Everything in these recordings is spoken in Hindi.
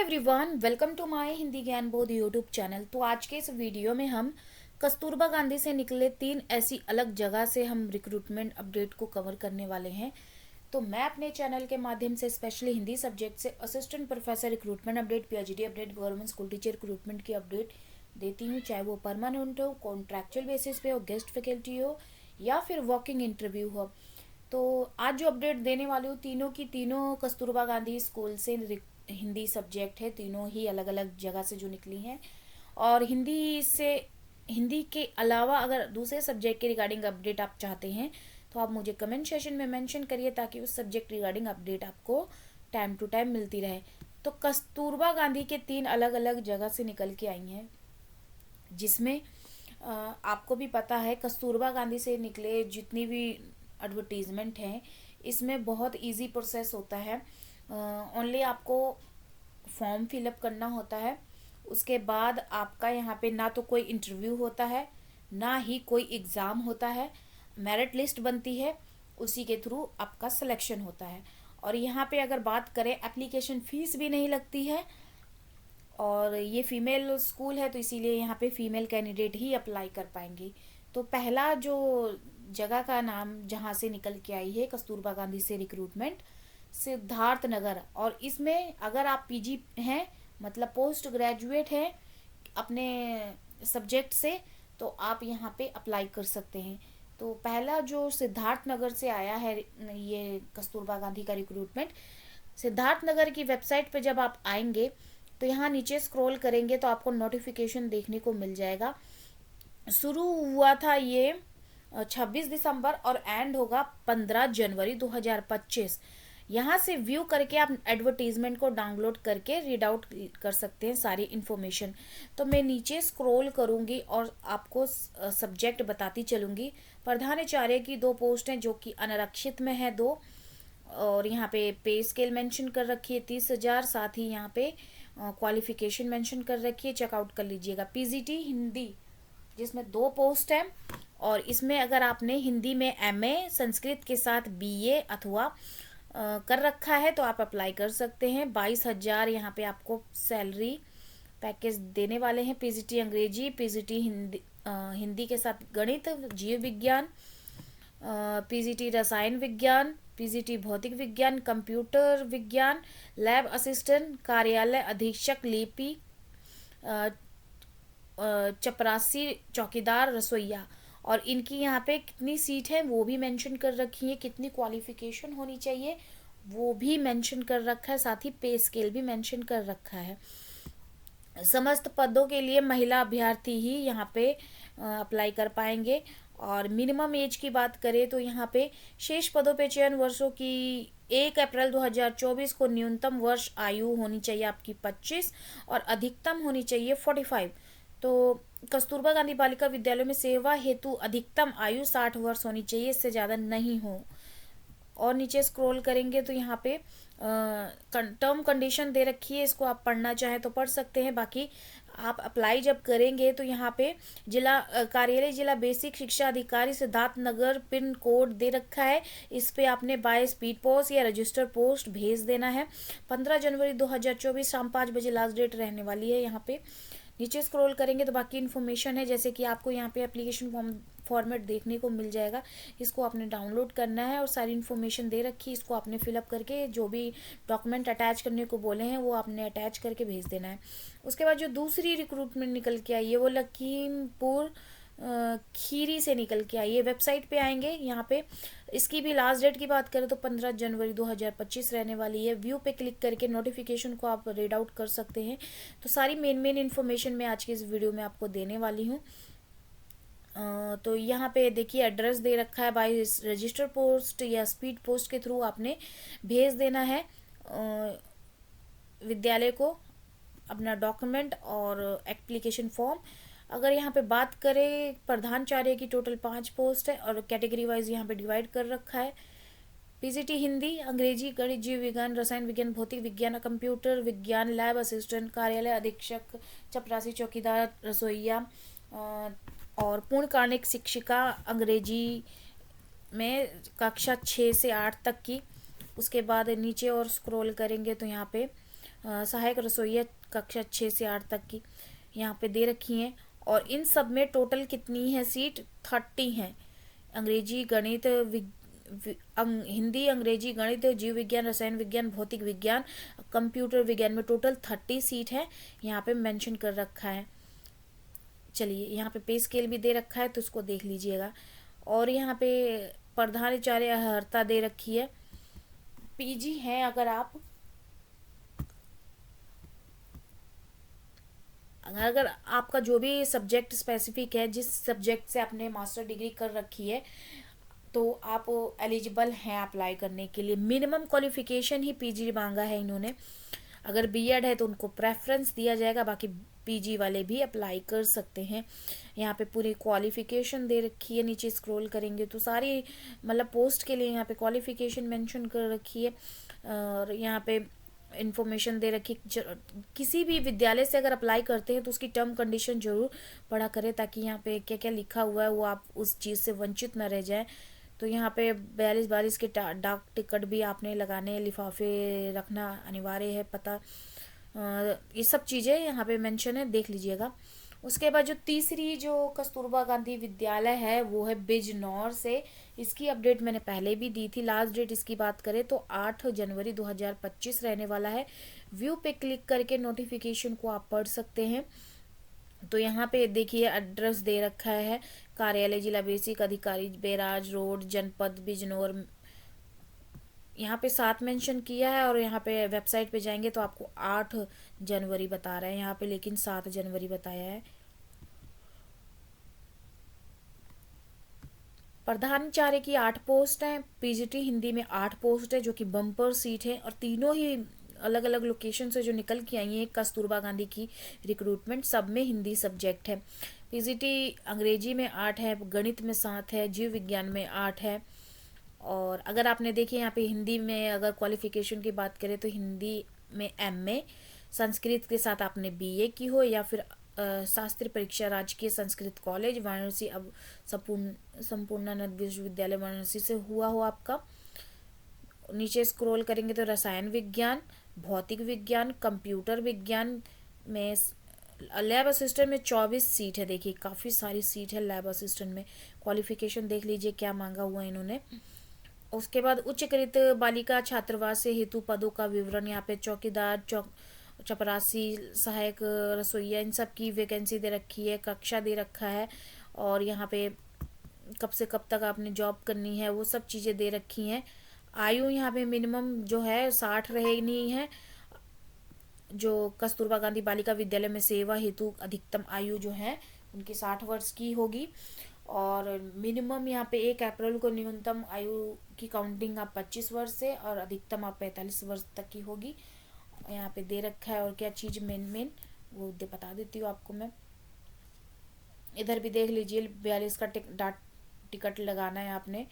Everyone, welcome to my Hindi Gyan Bodh YouTube channel. तो आज के इस वीडियो में हम कस्तूरबा गांधी से निकले 3 ऐसी अलग जगह से हम रिक्रूटमेंट अपडेट को कवर करने वाले हैं। तो मैं अपने चैनल के माध्यम से स्पेशली हिंदी सब्जेक्ट से assistant professor recruitment update, PhD update, government school teacher recruitment की अपडेट देती हूँ, चाहे वो परमानेंट हो, कॉन्ट्रैक्चुअल बेसिस पे हो, गेस्ट फैकल्टी हो या फिर वॉकिंग इंटरव्यू हो। तो आज जो अपडेट देने वाली हूँ, तीनों की तीनों कस्तूरबा गांधी स्कूल से हिंदी सब्जेक्ट है, तीनों ही अलग अलग जगह से जो निकली हैं। और हिंदी के अलावा अगर दूसरे सब्जेक्ट के रिगार्डिंग अपडेट आप चाहते हैं तो आप मुझे कमेंट सेशन में मेंशन करिए, ताकि उस सब्जेक्ट रिगार्डिंग अपडेट आपको टाइम टू टाइम मिलती रहे। तो कस्तूरबा गांधी के 3 अलग अलग जगह से निकल के आई हैं, जिसमें आपको भी पता है कस्तूरबा गांधी से निकले जितनी भी एडवर्टीजमेंट हैं, इसमें बहुत इजी प्रोसेस होता है। ओनली आपको फॉर्म फिलअप करना होता है। उसके बाद आपका यहाँ पे ना तो कोई इंटरव्यू होता है, ना ही कोई एग्ज़ाम होता है। मेरिट लिस्ट बनती है, उसी के थ्रू आपका सिलेक्शन होता है। और यहाँ पे अगर बात करें, एप्लीकेशन फ़ीस भी नहीं लगती है। और ये फीमेल स्कूल है, तो इसीलिए यहाँ पे फीमेल कैंडिडेट ही अप्लाई कर पाएंगी। तो पहला जो जगह का नाम जहाँ से निकल के आई है कस्तूरबा गांधी से रिक्रूटमेंट, सिद्धार्थ नगर। और इसमें अगर आप पीजी हैं, मतलब पोस्ट ग्रेजुएट हैं अपने सब्जेक्ट से, तो आप यहाँ पे अप्लाई कर सकते हैं। तो पहला जो सिद्धार्थ नगर से आया है ये कस्तूरबा गांधी का रिक्रूटमेंट, सिद्धार्थ नगर की वेबसाइट पे जब आप आएंगे तो यहाँ नीचे स्क्रॉल करेंगे तो आपको नोटिफिकेशन देखने को मिल जाएगा। शुरू हुआ था ये 26 दिसंबर और एंड होगा 15 जनवरी 2025। यहाँ से व्यू करके आप एडवर्टीजमेंट को डाउनलोड करके रीड आउट कर सकते हैं सारी इन्फॉर्मेशन। तो मैं नीचे स्क्रॉल करूँगी और आपको सब्जेक्ट बताती चलूँगी। प्रधानाचार्य की 2 पोस्ट हैं जो कि अनारक्षित में है 2। और यहाँ पे स्केल मेंशन कर रखी है 30,000। साथ ही यहाँ पे क्वालिफिकेशन मेंशन कर रखी है, चेकआउट कर लीजिएगा। पीजीटी हिंदी जिसमें 2 पोस्ट हैं, और इसमें अगर आपने हिंदी में एमए संस्कृत के साथ बीए अथवा कर रखा है तो आप अप्लाई कर सकते हैं। 22,000 यहाँ पे आपको सैलरी पैकेज देने वाले हैं। पीजीटी अंग्रेजी, पीजीटी हिंदी के साथ गणित, जीव विज्ञान, पीजीटी रसायन विज्ञान, पीजीटी भौतिक विज्ञान, कंप्यूटर विज्ञान, लैब असिस्टेंट, कार्यालय अधीक्षक, लिपि, चपरासी, चौकीदार, रसोईया। और इनकी यहाँ पे कितनी सीट है वो भी मेंशन कर रखी है, कितनी क्वालिफिकेशन होनी चाहिए वो भी मेंशन कर रखा है, साथ ही पे स्केल भी मेंशन कर रखा है। समस्त पदों के लिए महिला अभ्यर्थी ही यहाँ पे अप्लाई कर पाएंगे। और मिनिमम एज की बात करें तो यहाँ पे शेष पदों पे चयन वर्षों की 1 अप्रैल 2024 को न्यूनतम वर्ष आयु होनी चाहिए आपकी 25 और अधिकतम होनी चाहिए 45। तो कस्तूरबा गांधी बालिका विद्यालय में सेवा हेतु अधिकतम आयु 60 वर्ष होनी चाहिए, इससे ज़्यादा नहीं हो। और नीचे स्क्रॉल करेंगे तो यहाँ पे टर्म कंडीशन दे रखी है, इसको आप पढ़ना चाहें तो पढ़ सकते हैं। बाकी आप अप्लाई जब करेंगे तो यहाँ पे जिला कार्यालय जिला बेसिक शिक्षा अधिकारी सिद्धार्थ नगर पिन कोड दे रखा है, इस पे आपने बाय स्पीड पोस्ट या रजिस्टर पोस्ट भेज देना है। 15 जनवरी 2024 शाम 5 बजे लास्ट डेट रहने वाली है। यहाँ पे नीचे स्क्रॉल करेंगे तो बाकी इन्फॉर्मेशन है, जैसे कि आपको यहाँ पे एप्लीकेशन फॉर्मेट देखने को मिल जाएगा, इसको आपने डाउनलोड करना है और सारी इन्फॉर्मेशन दे रखी है, इसको आपने फिलअप करके जो भी डॉक्यूमेंट अटैच करने को बोले हैं वो आपने अटैच करके भेज देना है। उसके बाद जो दूसरी रिक्रूटमेंट निकल के आई है वो लखीमपुर खीरी से निकल के आई है। वेबसाइट पे आएंगे, यहाँ पे इसकी भी लास्ट डेट की बात करें तो 15 जनवरी 2025 रहने वाली है। व्यू पे क्लिक करके नोटिफिकेशन को आप रीड आउट कर सकते हैं। तो सारी मेन इन्फॉर्मेशन मैं आज की इस वीडियो में आपको देने वाली हूँ। तो यहाँ पे देखिए एड्रेस दे रखा है, बाय रजिस्टर पोस्ट या स्पीड पोस्ट के थ्रू आपने भेज देना है विद्यालय को अपना डॉक्यूमेंट और एप्लीकेशन फॉर्म। अगर यहाँ पे बात करें, प्रधानाचार्य की टोटल 5 पोस्ट है और कैटेगरी वाइज यहाँ पे डिवाइड कर रखा है। पीजीटी हिंदी, अंग्रेजी, गणित, जीव विज्ञान, रसायन विज्ञान, भौतिक विज्ञान, कंप्यूटर विज्ञान, लैब असिस्टेंट, कार्यालय अधीक्षक, चपरासी, चौकीदार, रसोईया और पूर्णकालिक शिक्षिका अंग्रेजी में कक्षा 6 से 8 तक की। उसके बाद नीचे और स्क्रॉल करेंगे तो यहाँ पे सहायक रसोइया कक्षा 6 से 8 तक की यहाँ पे दे रखी हैं। और इन सब में टोटल कितनी है सीट? 30 हैं। अंग्रेजी, गणित, हिंदी, अंग्रेजी, गणित, जीव विज्ञान, रसायन विज्ञान, भौतिक विज्ञान, कंप्यूटर विज्ञान में टोटल 30 सीट है, यहाँ पे मेंशन कर रखा है। चलिए, यहाँ पे पे स्केल भी दे रखा है तो उसको देख लीजिएगा। और यहाँ पे प्रधानाचार्य अर्हता दे रखी है। पीजी है अगर आपका जो भी सब्जेक्ट स्पेसिफिक है, जिस सब्जेक्ट से आपने मास्टर डिग्री कर रखी है, तो आप एलिजिबल हैं अप्लाई करने के लिए। मिनिमम क्वालिफिकेशन ही पीजी मांगा है इन्होंने। अगर बीएड है तो उनको प्रेफरेंस दिया जाएगा, बाकी पीजी वाले भी अप्लाई कर सकते हैं। यहाँ पे पूरी क्वालिफिकेशन दे रखी है, नीचे स्क्रॉल करेंगे तो सारी मतलब पोस्ट के लिए यहाँ पे क्वालिफिकेशन मेंशन कर रखी है। और यहाँ पे इन्फॉर्मेशन दे रखी। किसी भी विद्यालय से अगर अप्लाई करते हैं तो उसकी टर्म कंडीशन जरूर पढ़ा करें, ताकि यहाँ पे क्या क्या लिखा हुआ है वो आप उस चीज़ से वंचित न रह जाए। तो यहाँ पे 42 के डाक टिकट भी आपने लगाने, लिफाफे रखना अनिवार्य है, पता, ये सब चीज़ें यहाँ पे मेंशन है, देख लीजिएगा। उसके बाद जो तीसरी जो कस्तूरबा गांधी विद्यालय है वो है बिजनौर से। इसकी अपडेट मैंने पहले भी दी थी। लास्ट डेट इसकी बात करें तो 8 जनवरी 2025 रहने वाला है। व्यू पे क्लिक करके नोटिफिकेशन को आप पढ़ सकते हैं। तो यहाँ पे देखिए एड्रेस दे रखा है, कार्यालय जिला बेसिक अधिकारी बैराज रोड, जनपद बिजनौर, यहाँ पे 7 मेंशन किया है। और यहाँ पे वेबसाइट पे जाएंगे तो आपको 8 जनवरी बता रहा है यहाँ पे, लेकिन 7 जनवरी बताया है। प्रधानाचार्य की 8 पोस्ट हैं। पीजीटी हिंदी में 8 पोस्ट है, जो कि बम्पर सीट है। और तीनों ही अलग अलग लोकेशन से जो निकल के आई है कस्तूरबा गांधी की रिक्रूटमेंट, सब में हिंदी सब्जेक्ट है। पीजीटी अंग्रेजी में 8 है, गणित में 7 है, जीव विज्ञान में 8 है। और अगर आपने देखिए यहाँ पे हिंदी में अगर क्वालिफिकेशन की बात करें तो हिंदी में एमए, संस्कृत के साथ आपने बीए की हो, या फिर शास्त्री परीक्षा राजकीय संस्कृत कॉलेज वाराणसी, अब संपूर्णानंद विश्वविद्यालय वाराणसी से हुआ हो आपका। नीचे स्क्रॉल करेंगे तो रसायन विज्ञान, भौतिक विज्ञान, कंप्यूटर विज्ञान में, लैब असिस्टेंट में 24 सीट है। देखिए काफ़ी सारी सीट है लैब असिस्टेंट में। क्वालिफिकेशन देख लीजिए क्या मांगा हुआ है इन्होंने। उसके बाद उच्चकृत बालिका छात्रावास से हेतु पदों का विवरण, यहाँ पे चौकीदार, चपरासी, सहायक रसोइया, इन सब की वैकेंसी दे रखी है, कक्षा दे रखा है। और यहाँ पे कब से कब तक आपने जॉब करनी है वो सब चीज़ें दे रखी हैं। आयु यहाँ पे मिनिमम जो है 60 रहनी है। जो कस्तूरबा गांधी बालिका विद्यालय में सेवा हेतु अधिकतम आयु जो है उनकी 60 वर्ष की होगी। और मिनिमम यहाँ पे 1 अप्रैल को न्यूनतम आयु की काउंटिंग आप 25 वर्ष से और अधिकतम आप 45 वर्ष तक की होगी, यहाँ पे दे रखा है। और क्या चीज़ मेन वो बता देती हूँ आपको मैं। इधर भी देख लीजिए 42 का टिकट लगाना है आपने।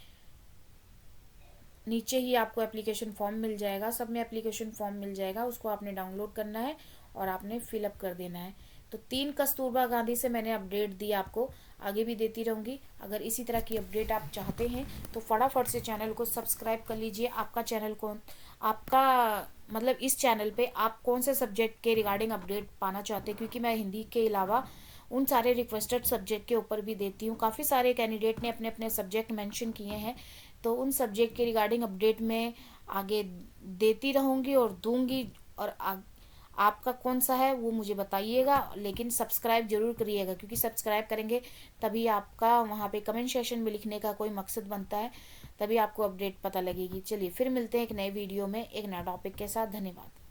नीचे ही आपको एप्लीकेशन फॉर्म मिल जाएगा, सब में एप्लीकेशन फॉर्म मिल जाएगा, उसको आपने डाउनलोड करना है और आपने फिलअप कर देना है। तो 3 कस्तूरबा गांधी से मैंने अपडेट दी आपको, आगे भी देती रहूँगी। अगर इसी तरह की अपडेट आप चाहते हैं तो फटाफट से चैनल को सब्सक्राइब कर लीजिए। आपका मतलब इस चैनल पे आप कौन से सब्जेक्ट के रिगार्डिंग अपडेट पाना चाहते हैं, क्योंकि मैं हिंदी के अलावा उन सारे रिक्वेस्टेड सब्जेक्ट के ऊपर भी देती हूँ। काफ़ी सारे कैंडिडेट ने अपने अपने सब्जेक्ट मेंशन किए हैं, तो उन सब्जेक्ट के रिगार्डिंग अपडेट में आगे देती रहूँगी और दूंगी। और आपका कौन सा है वो मुझे बताइएगा, लेकिन सब्सक्राइब जरूर करिएगा, क्योंकि सब्सक्राइब करेंगे तभी आपका वहाँ पे कमेंट सेक्शन में लिखने का कोई मकसद बनता है, तभी आपको अपडेट पता लगेगी। चलिए फिर मिलते हैं एक नए वीडियो में एक नया टॉपिक के साथ। धन्यवाद।